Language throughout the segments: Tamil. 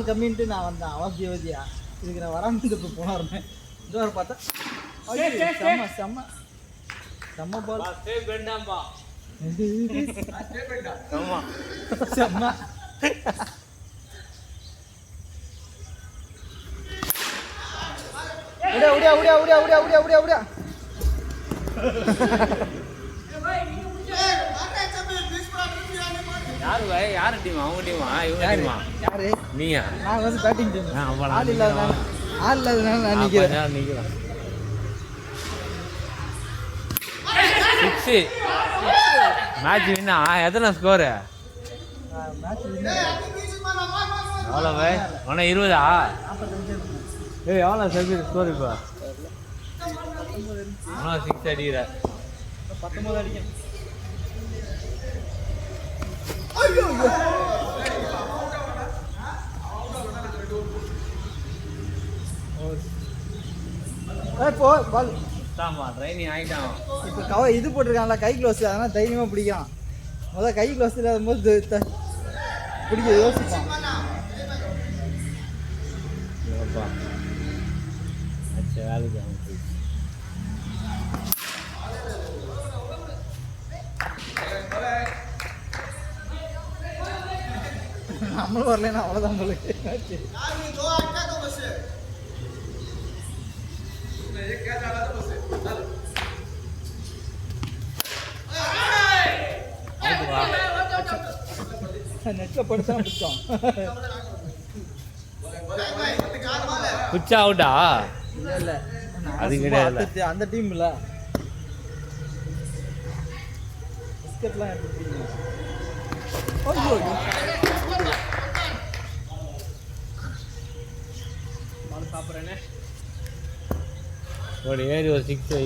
கம்மின்ட்டு நான் வந்தேன் அவசியவதியா இதுக்கு நான் வராமல் இப்போ போனாருமே இந்த ஒரு பார்த்தா செம்ம செம்ம செம்ம பால் வேண்டாம்பா செம்ம உடியா உடியா உடியா உடியா உடியா உடியா உடியா உடியா யாரு பாய் யாரு டீம் அவங்க டீமா இவங்க டீமா யாரு நீயா நான் வந்து பேட்டிங் டீம் ஆ ஆள் இல்லாதனால நான் நிக்கிறேன் நிக்கிறேன் 6 மேட்ச் வின்னா எத்தனை ஸ்கோர் மேட்ச் எவ்வளோ பாய் உன 20 ஏய் எவ்வளோ சர்வீஸ் ஸ்கோர் இப்போ 6 அடிக்கிற 19 அடிக்கும் போ பால் ட்ரைனிங் ஆகிட்டான் இப்போ இது போட்டிருக்காங்களா கை க்ளோஸ் அதனால் தைரியமாக பிடிக்கலாம் முதல்ல கை க்ளோஸ் இல்லாத போது பிடிக்க யோசிப்பான் வேலைக்கு நம்மளும் வரலன்னா அவ்வளோதான் உங்களுக்கு நெட்டில் படிச்சா பிடிச்சோம் குச்சா அவுட்டா இல்லை இல்லை அது கிடையாது அந்த டீம் இல்லை பிஸ்கட்லாம் எடுத்து சாப்பிட்றேனே ஒரு ஏறி ஒரு 6 வை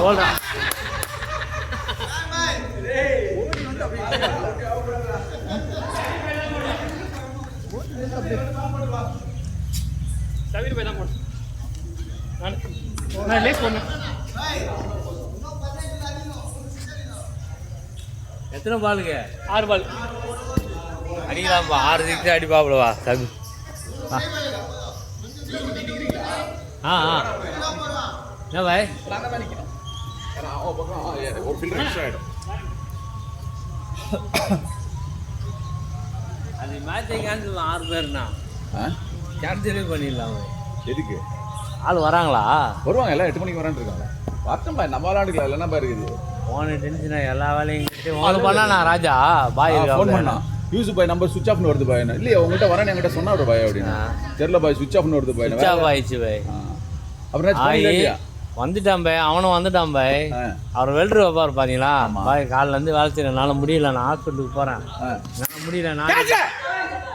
ஓடா தவிர போய் தான் போனேன் நான் லேட் போனேன் எத்தனை பாலுங்க 6 பால் அடிக்கலாம்ப்பா 6 6 அடிப்பாப்புலவா சகு ஆ ஆ என்ன பாய் அது மேட்சை கேன்சல் 6 பேர்னா கேன்சலே பண்ணிடலாம் எதுக்கு ஆள் வராங்களா வருவாங்க எல்லாம் 8 மணிக்கு வரான்னு இருக்காங்க வரட்டும்பா நம்ம விளாண்டுக்கலாம் இல்லைன்னா இருக்குது போன டென்ஷனாக எல்லா வேலையும் உங்களுக்கு பண்ணா நான் ராஜா பாய் ஃபோன் பண்ணா யூஸ் பாய் நம்பர் சுவிச் ஆஃப்னு வருது பாய் இல்லையா உங்கள்கிட்ட வரேன் என்கிட்ட சொன்னா ஒரு பாய் அப்படின்னு தெரியல பாய் சுவிச் ஆஃப்னு வருது பாய் சுவிச் ஆஃப் ஆயிடுச்சு பாய் அப்புறம் வந்துட்டான் பாய் அவனும் வந்துட்டான் பாய் அவர் வெல்ட்ரு வைப்பார் பார்த்தீங்களா பாய் காலிலேருந்து வேலை செய்யறேன் என்னால் முடியல நான் ஹாஸ்பிட்டலுக்கு போகிறேன் என்னால் முடியல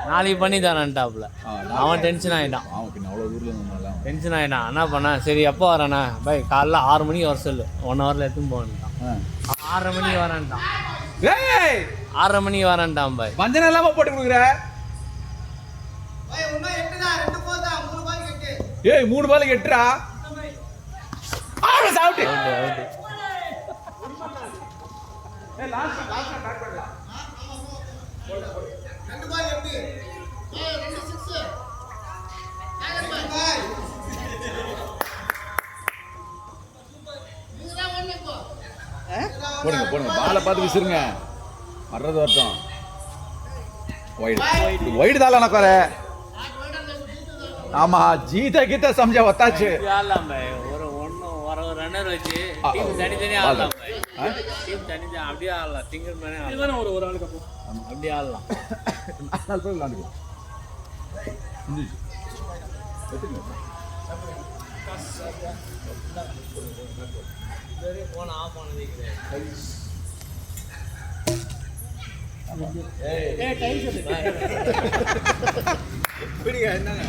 நாளைக்கு பண்ணி தரேன்ட்டாப்புல அவன் டென்ஷன் ஆகிட்டான் டென்ஷன் ஆகிட்டான் என்ன பண்ணேன் சரி எப்போ வரேண்ணா பாய் காலைல 6 மணிக்கு வர சொல்லு 1 ஹவரில் எடுத்துன்னு போகணுட்டான் 6:30 மணிக்கு வரேன்ட்டான் 6:30 மணிக்கு வரேன்ட்டான் பாய் மஞ்சள் இல்லாம போட்டு கொடுக்குற ஏய் 3 பாலுக்கு 8டா ஆமா சாவுட் அவுட் ஏய் லாஸ்ட் பேக் பண்ணலாம் 2 பால் 8 ஏய் 2 6 பாய் போடுங்க போடுங்க பாலை பார்த்து விசிறுங்க வர்றது வரட்டும் வைடு தால நக்கற ஆமா ஜீத கீத समझा வத்தாச்சு ஆடலாம் பாய் ஒரு ரன்னர் வச்சு டீம் தனித்தனி ஆடலாம் பாய் டீம் தனித்தனி அப்படியே ஆடலாம் சிங்கிள் மேனே இதுதானே ஒரு ஆளுக்கு அப்போ அப்படியே ஆடலாம் 4 பேர் விளையாடுங்க ஃபோன் ஆஃப் பண்ணதே கிடையாது. பிடிங்க என்னங்க